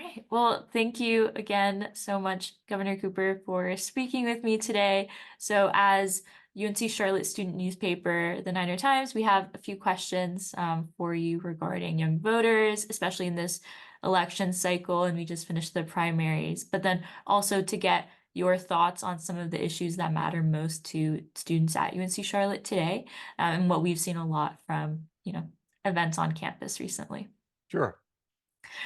right. Well, thank you again so much, Governor Cooper, for speaking with me today. So, as UNC Charlotte student newspaper, the Niner Times, we have a few questions for you regarding young voters, especially in this election cycle. And we just finished the primaries, but then also to get your thoughts on some of the issues that matter most to students at UNC Charlotte today, and what we've seen a lot from, events on campus recently. Sure.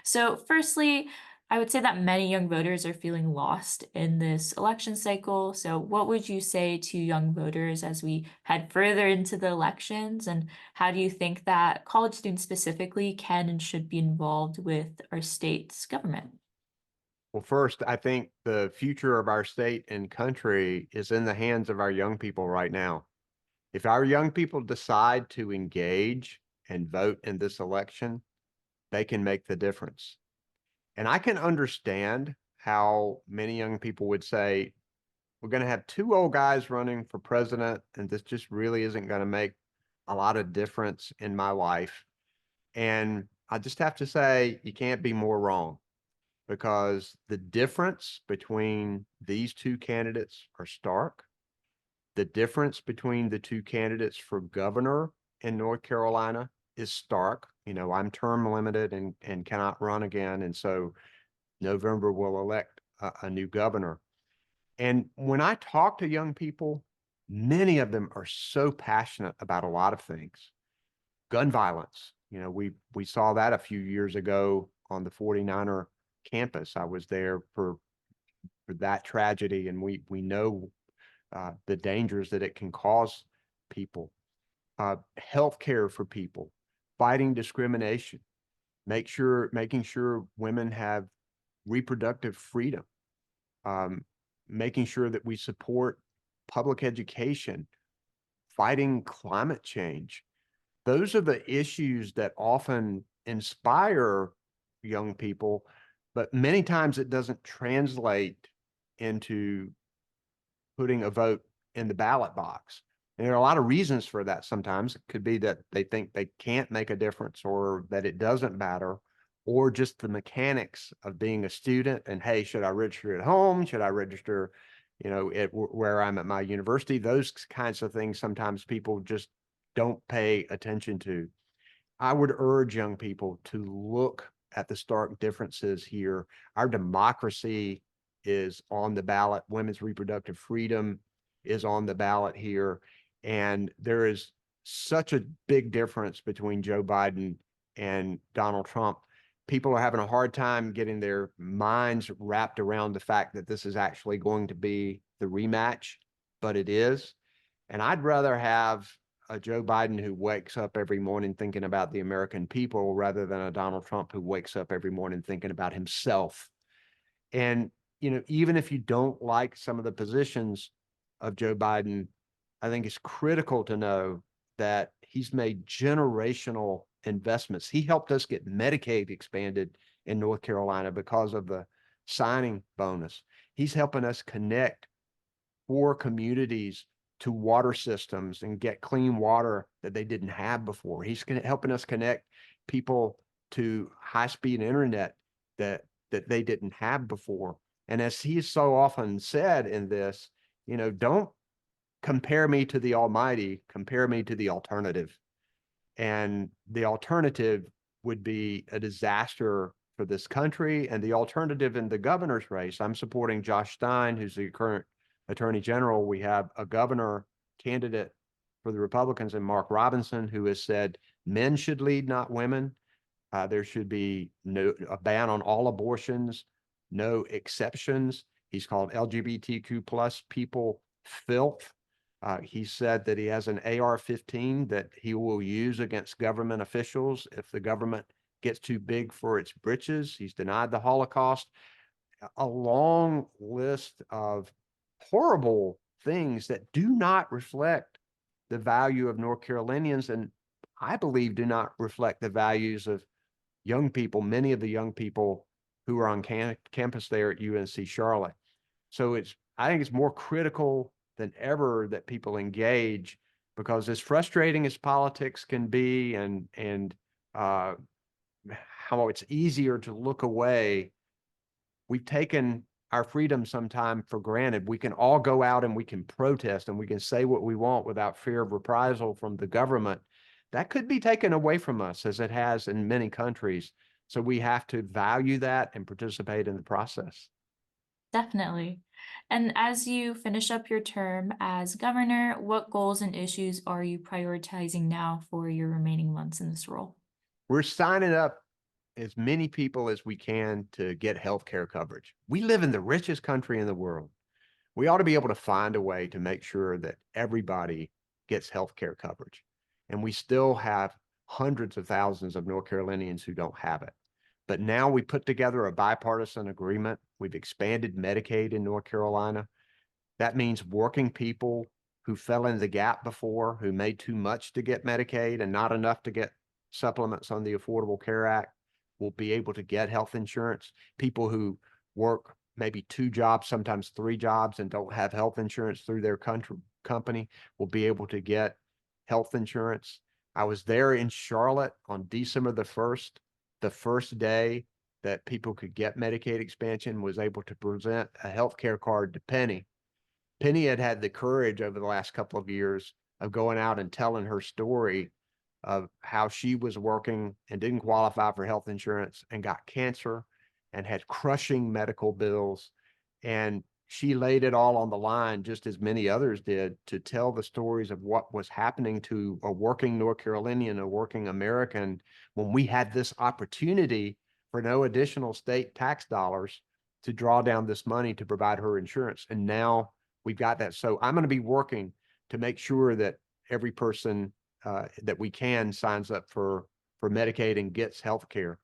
So, firstly, I would say that many young voters are feeling lost in this election cycle. So, what would you say to young voters as we head further into the elections? And how do you think that college students specifically can and should be involved with our state's government? Well, first, I think the future of our state and country is in the hands of our young people right now. If our young people decide to engage and vote in this election, they can make the difference. And I can understand how many young people would say, we're going to have two old guys running for president, and this just really isn't going to make a lot of difference in my life. And I just have to say, you can't be more wrong, because the difference between these two candidates are stark. The difference between the two candidates for governor in North Carolina is stark. I'm term limited and cannot run again. And so November will elect a new governor. And when I talk to young people, many of them are so passionate about a lot of things. Gun violence, we saw that a few years ago on the 49er campus. I was there for that tragedy, and we know the dangers that it can cause people. Healthcare for people, fighting discrimination, making sure women have reproductive freedom, making sure that we support public education, fighting climate change. Those are the issues that often inspire young people, but many times it doesn't translate into putting a vote in the ballot box. And there are a lot of reasons for that. Sometimes it could be that they think they can't make a difference, or that it doesn't matter, or just the mechanics of being a student. And hey, should I register at home? Should I register, at where I'm at my university? Those kinds of things sometimes people just don't pay attention to. I would urge young people to look at the stark differences here. Our democracy is on the ballot. Women's reproductive freedom is on the ballot here. And there is such a big difference between Joe Biden and Donald Trump. People are having a hard time getting their minds wrapped around the fact that this is actually going to be the rematch, but it is. And I'd rather have a Joe Biden who wakes up every morning thinking about the American people, rather than a Donald Trump who wakes up every morning thinking about himself. And, even if you don't like some of the positions of Joe Biden, I think it's critical to know that he's made generational investments. He helped us get Medicaid expanded in North Carolina because of the signing bonus. He's helping us connect poor communities to water systems and get clean water that they didn't have before. He's helping us connect people to high-speed internet that they didn't have before. And as he's so often said in this, don't compare me to the Almighty, compare me to the alternative. And the alternative would be a disaster for this country. And the alternative in the governor's race, I'm supporting Josh Stein, who's the current attorney general. We have a governor candidate for the Republicans, and Mark Robinson, who has said men should lead, not women. There should be a ban on all abortions, no exceptions. He's called LGBTQ plus people filth. He said that he has an AR-15 that he will use against government officials if the government gets too big for its britches. He's denied the Holocaust. A long list of horrible things that do not reflect the value of North Carolinians, and I believe do not reflect the values of young people, many of the young people who are on campus there at UNC Charlotte. So I think it's more critical than ever that people engage, because as frustrating as politics can be, and how it's easier to look away we've taken our freedom sometime for granted. We can all go out and we can protest and we can say what we want without fear of reprisal from the government. That could be taken away from us as it has in many countries. So we have to value that and participate in the process. Definitely. And as you finish up your term as governor, what goals and issues are you prioritizing now for your remaining months in this role? We're signing up as many people as we can to get health care coverage. We live in the richest country in the world. We ought to be able to find a way to make sure that everybody gets health care coverage. And we still have hundreds of thousands of North Carolinians who don't have it. But now we put together a bipartisan agreement. We've expanded Medicaid in North Carolina. That means working people who fell in the gap before, who made too much to get Medicaid and not enough to get supplements on the Affordable Care Act will be able to get health insurance. People who work maybe 2 jobs, sometimes 3 jobs, and don't have health insurance through their company will be able to get health insurance. I was there in Charlotte on December the first day that people could get Medicaid expansion, was able to present a health care card to Penny. Penny had had the courage over the last couple of years of going out and telling her story of how she was working and didn't qualify for health insurance and got cancer and had crushing medical bills. And she laid it all on the line, just as many others did, to tell the stories of what was happening to a working North Carolinian, a working American, when we had this opportunity for no additional state tax dollars to draw down this money to provide her insurance. And now we've got that. So I'm going to be working to make sure that every person that we can signs up for Medicaid and gets health care.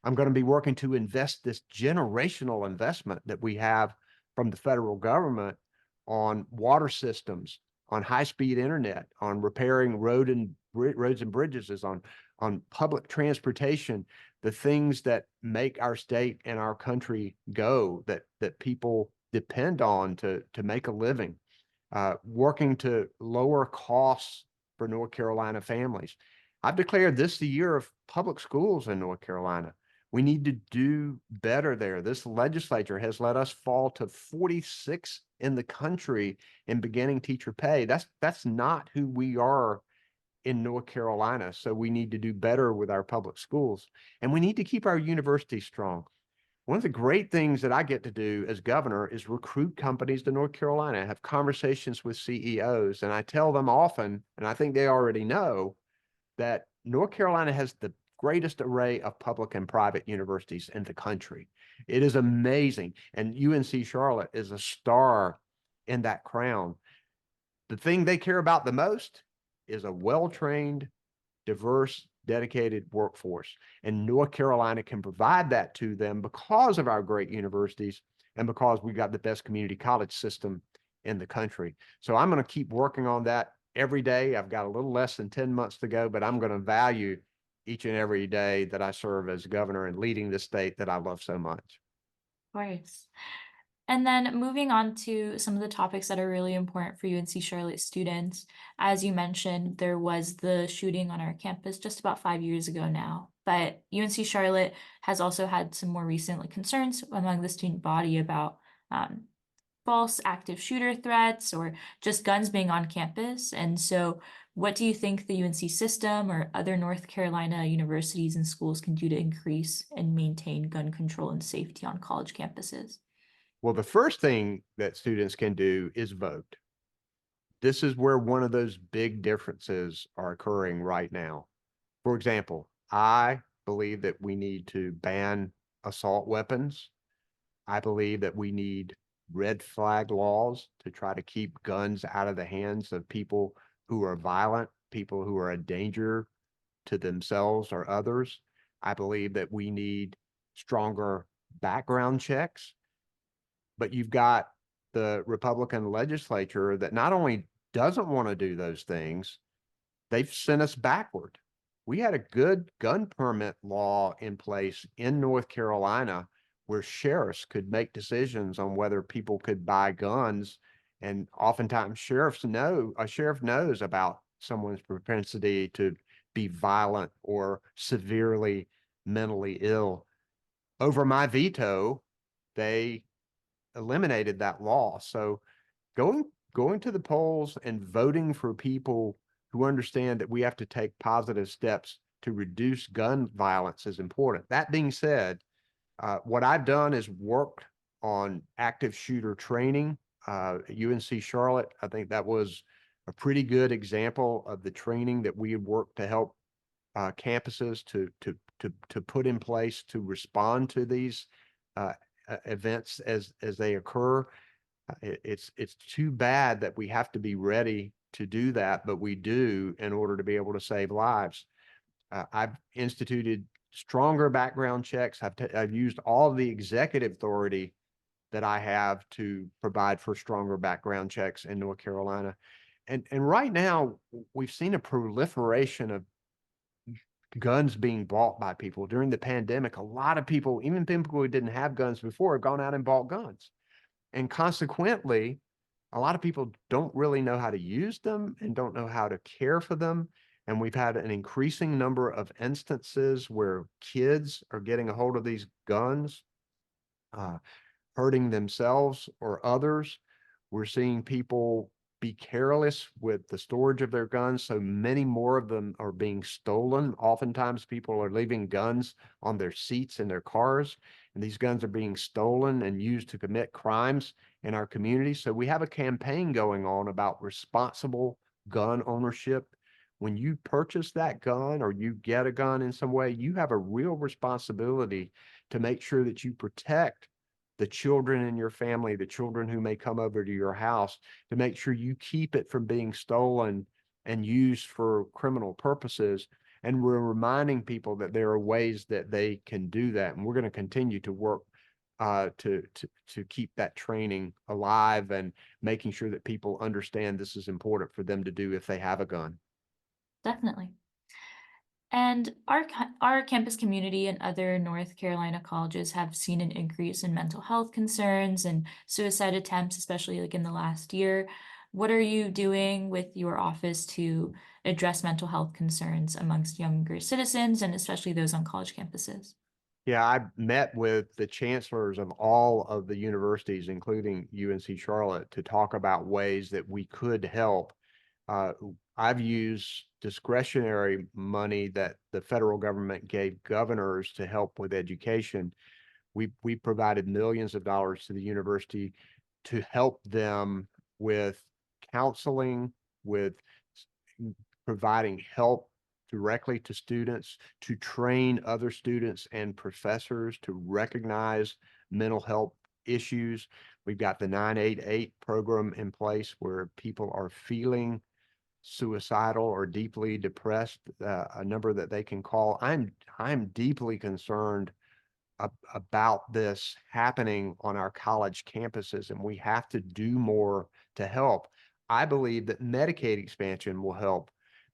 I'm going to be working to invest this generational investment that we have from the federal government on water systems, on high-speed internet, on repairing roads and bridges, on public transportation, the things that make our state and our country go, that people depend on to make a living, working to lower costs for North Carolina families. I've declared this the year of public schools in North Carolina. We need to do better there. This legislature has let us fall to 46 in the country in beginning teacher pay. That's not who we are in North Carolina. So we need to do better with our public schools, and we need to keep our universities strong. One of the great things that I get to do as governor is recruit companies to North Carolina, have conversations with CEOs, and I tell them often, and I think they already know, that North Carolina has the greatest array of public and private universities in the country. It is amazing. And UNC Charlotte is a star in that crown. The thing they care about the most is a well-trained, diverse, dedicated workforce. And North Carolina can provide that to them because of our great universities and because we got the best community college system in the country. So I'm going to keep working on that every day. I've got a little less than 10 months to go, but I'm going to value each and every day that I serve as governor and leading the state that I love so much. Of course. And then moving on to some of the topics that are really important for UNC Charlotte students. As you mentioned, there was the shooting on our campus just about 5 years ago now. But UNC Charlotte has also had some more recent concerns among the student body about false active shooter threats or just guns being on campus. And so what do you think the UNC system or other North Carolina universities and schools can do to increase and maintain gun control and safety on college campuses? Well, the first thing that students can do is vote. This is where one of those big differences are occurring right now. For example, I believe that we need to ban assault weapons. I believe that we need red flag laws to try to keep guns out of the hands of people who are violent, people who are a danger to themselves or others. I believe that we need stronger background checks. But you've got the Republican legislature that not only doesn't want to do those things, they've sent us backward. We had a good gun permit law in place in North Carolina where sheriffs could make decisions on whether people could buy guns. And oftentimes a sheriff knows about someone's propensity to be violent or severely mentally ill. Over my veto, they eliminated that law. So going to the polls and voting for people who understand that we have to take positive steps to reduce gun violence is important. That being said, what I've done is worked on active shooter training. UNC Charlotte, I think that was a pretty good example of the training that we had worked to help campuses to put in place to respond to these events as they occur. It's too bad that we have to be ready to do that, but we do in order to be able to save lives. I've instituted stronger background checks. I've used all the executive authority that I have to provide for stronger background checks in North Carolina. And right now, we've seen a proliferation of guns being bought by people. During the pandemic, a lot of people, even people who didn't have guns before, have gone out and bought guns. And consequently, a lot of people don't really know how to use them and don't know how to care for them. And we've had an increasing number of instances where kids are getting a hold of these guns, uh, hurting themselves or others. We're seeing people be careless with the storage of their guns. So many more of them are being stolen. Oftentimes people are leaving guns on their seats in their cars, and these guns are being stolen and used to commit crimes in our community. So we have a campaign going on about responsible gun ownership. When you purchase that gun or you get a gun in some way, you have a real responsibility to make sure that you protect the children in your family, the children who may come over to your house, to make sure you keep it from being stolen and used for criminal purposes. And we're reminding people that there are ways that they can do that. And we're going to continue to work to keep that training alive and making sure that people understand this is important for them to do if they have a gun. Definitely. And our campus community and other North Carolina colleges have seen an increase in mental health concerns and suicide attempts, especially like in the last year. What are you doing with your office to address mental health concerns amongst younger citizens and especially those on college campuses? Yeah, I met with the chancellors of all of the universities, including UNC Charlotte, to talk about ways that we could help. Uh, I've used discretionary money that the federal government gave governors to help with education. We provided millions of dollars to the university to help them with counseling, with providing help directly to students, to train other students and professors to recognize mental health issues. We've got the 988 program in place where people are feeling suicidal or deeply depressed, a number that they can call. I'm deeply concerned about this happening on our college campuses, and we have to do more to help. I believe that Medicaid expansion will help.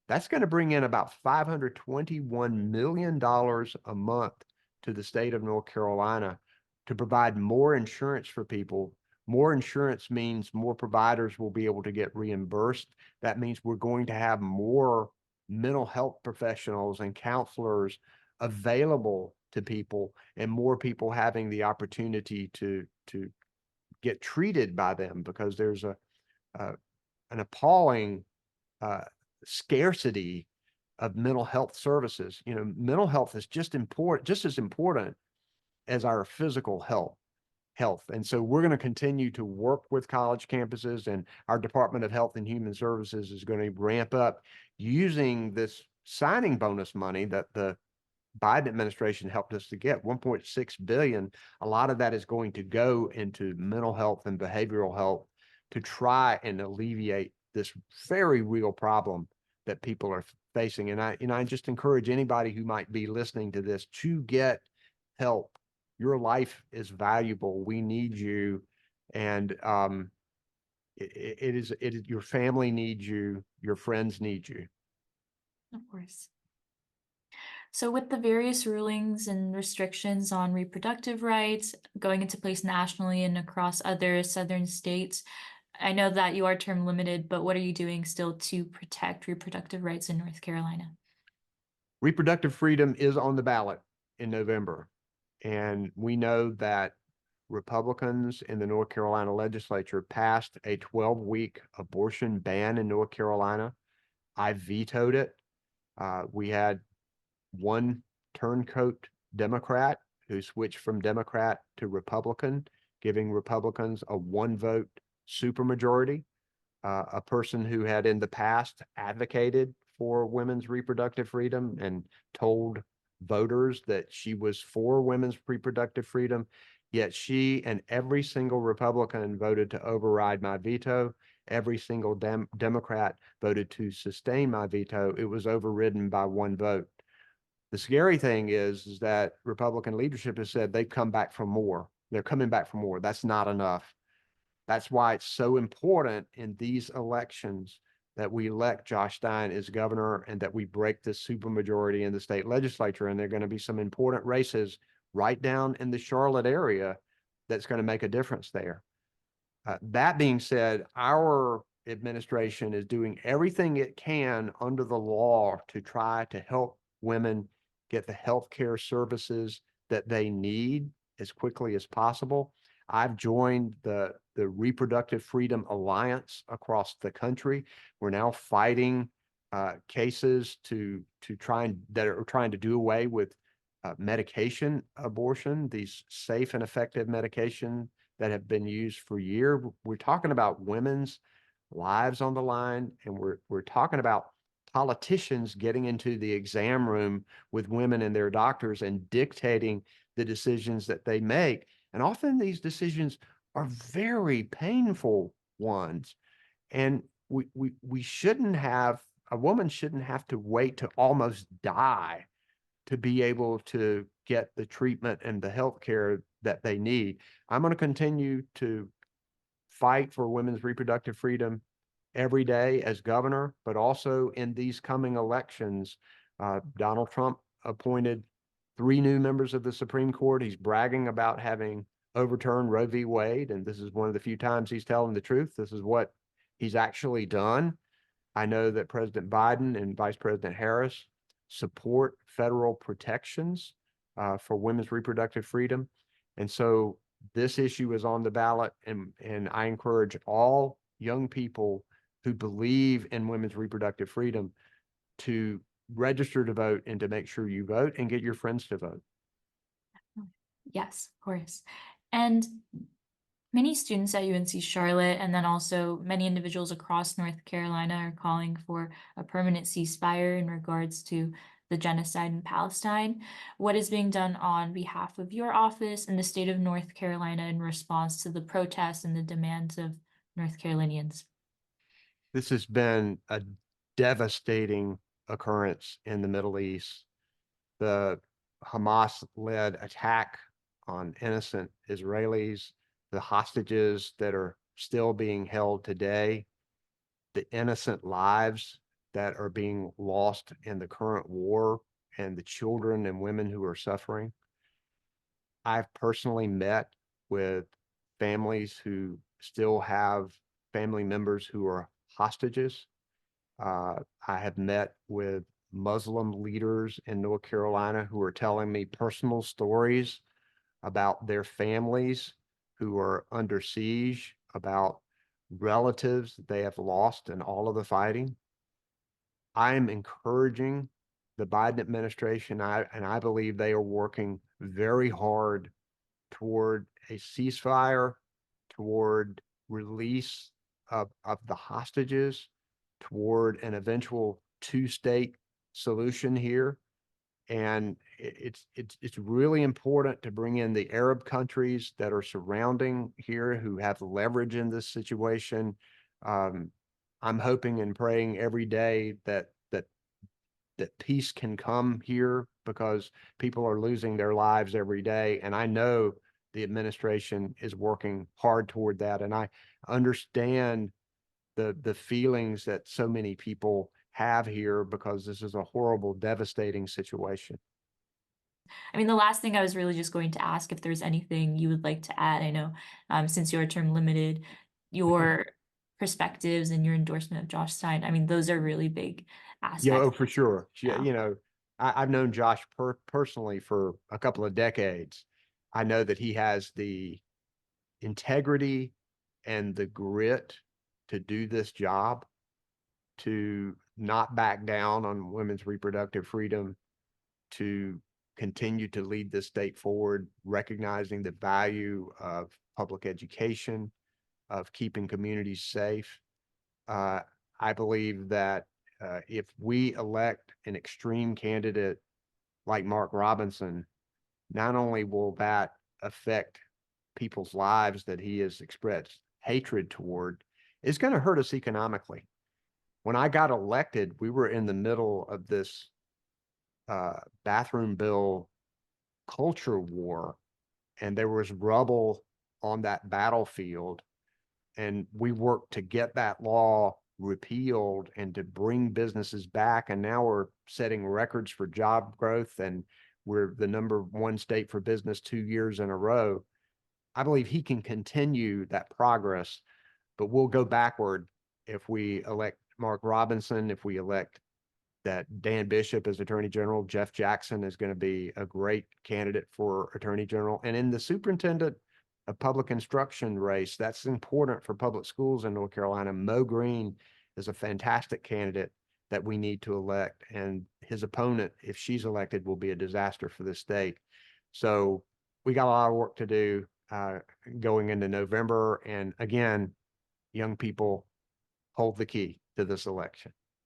That's going to bring in about $521 million a month to the state of North Carolina to provide more insurance for people. More insurance means more providers will be able to get reimbursed. That means we're going to have more mental health professionals and counselors available to people, and more people having the opportunity to get treated by them, because there's an appalling scarcity of mental health services. You know, mental health is just as important as our physical health. And so we're going to continue to work with college campuses, and our Department of Health and Human Services is going to ramp up using this signing bonus money that the Biden administration helped us to get, 1.6 billion. A lot of that is going to go into mental health and behavioral health to try and alleviate this very real problem that people are facing. And I just encourage anybody who might be listening to this to get help. Your life is valuable. We need you. And it is your family needs you, your friends need you. Of course. So, with the various rulings and restrictions on reproductive rights going into place nationally and across other southern states, I know that you are term limited, but what are you doing still to protect reproductive rights in North Carolina? Reproductive freedom is on the ballot in November. And we know that Republicans in the North Carolina legislature passed a 12-week abortion ban in North Carolina. I vetoed it. We had one turncoat Democrat who switched from Democrat to Republican, giving Republicans a one-vote supermajority. A person who had in the past advocated for women's reproductive freedom and told voters that she was for women's reproductive freedom, yet she and every single Republican voted to override my veto. Every single Democrat voted to sustain my veto. It was overridden by one vote. The scary thing is that Republican leadership has said they've come back for more. They're coming back for more. That's not enough. That's why it's so important in these elections that we elect Josh Stein as governor and that we break this supermajority in the state legislature. And there are going to be some important races right down in the Charlotte area that's going to make a difference there. That being said, our administration is doing everything it can under the law to try to help women get the health care services that they need as quickly as possible. I've joined the Reproductive Freedom Alliance across the country. We're now fighting cases that are trying to do away with medication abortion, these safe and effective medication that have been used for years. We're talking about women's lives on the line, and we're talking about politicians getting into the exam room with women and their doctors and dictating the decisions that they make. And often these decisions are very painful ones. And we shouldn't have, a woman shouldn't have to wait to almost die to be able to get the treatment and the health care that they need. I'm going to continue to fight for women's reproductive freedom every day as governor, but also in these coming elections. Donald Trump appointed 3 new members of the Supreme Court. He's bragging about having overturned Roe v. Wade, and this is one of the few times he's telling the truth. This is what he's actually done. I know that President Biden and Vice President Harris support federal protections for women's reproductive freedom. And so this issue is on the ballot, and I encourage all young people who believe in women's reproductive freedom to register to vote and to make sure you vote and get your friends to vote. Yes, of course. And many students at UNC Charlotte, and then also many individuals across North Carolina, are calling for a permanent ceasefire in regards to the genocide in Palestine. What is being done on behalf of your office and the state of North Carolina in response to the protests and the demands of North Carolinians? This has been a devastating occurrence in the Middle East. The Hamas-led attack on innocent Israelis, the hostages that are still being held today, the innocent lives that are being lost in the current war, and the children and women who are suffering. I've personally met with families who still have family members who are hostages. I have met with Muslim leaders in North Carolina who are telling me personal stories about their families who are under siege, about relatives they have lost in all of the fighting. I'm encouraging the Biden administration, and I believe they are working very hard toward a ceasefire, toward release of the hostages, toward an eventual 2-state solution here. And it's really important to bring in the Arab countries that are surrounding here who have leverage in this situation. I'm hoping and praying every day that peace can come here, because people are losing their lives every day. And I know the administration is working hard toward that. And I understand the feelings that so many people have here, because this is a horrible, devastating situation. I mean, the last thing I was really just going to ask if there's anything you would like to add. I know, since your term limited, your perspectives and your endorsement of Josh Stein, I mean, those are really big Yeah, aspects. oh, for sure. Yeah, Yeah. I've known Josh personally for a couple of decades. I know that he has the integrity and the grit to do this job, to not back down on women's reproductive freedom, to continue to lead the state forward, recognizing the value of public education, of keeping communities safe. I believe that if we elect an extreme candidate like Mark Robinson, not only will that affect people's lives that he has expressed hatred toward, it's going to hurt us economically. When I got elected, we were in the middle of this bathroom bill culture war, and there was rubble on that battlefield. And we worked to get that law repealed and to bring businesses back. And now we're setting records for job growth, and we're the #1 state for business 2 years in a row. I believe he can continue that progress, but we'll go backward if we elect Mark Robinson, if we elect that Dan Bishop as Attorney General. Jeff Jackson is going to be a great candidate for Attorney General. And in the superintendent of public instruction race, that's important for public schools in North Carolina. Mo Green is a fantastic candidate that we need to elect. And his opponent, if she's elected, will be a disaster for the state. So we got a lot of work to do going into November. And again, young people hold the key to this election.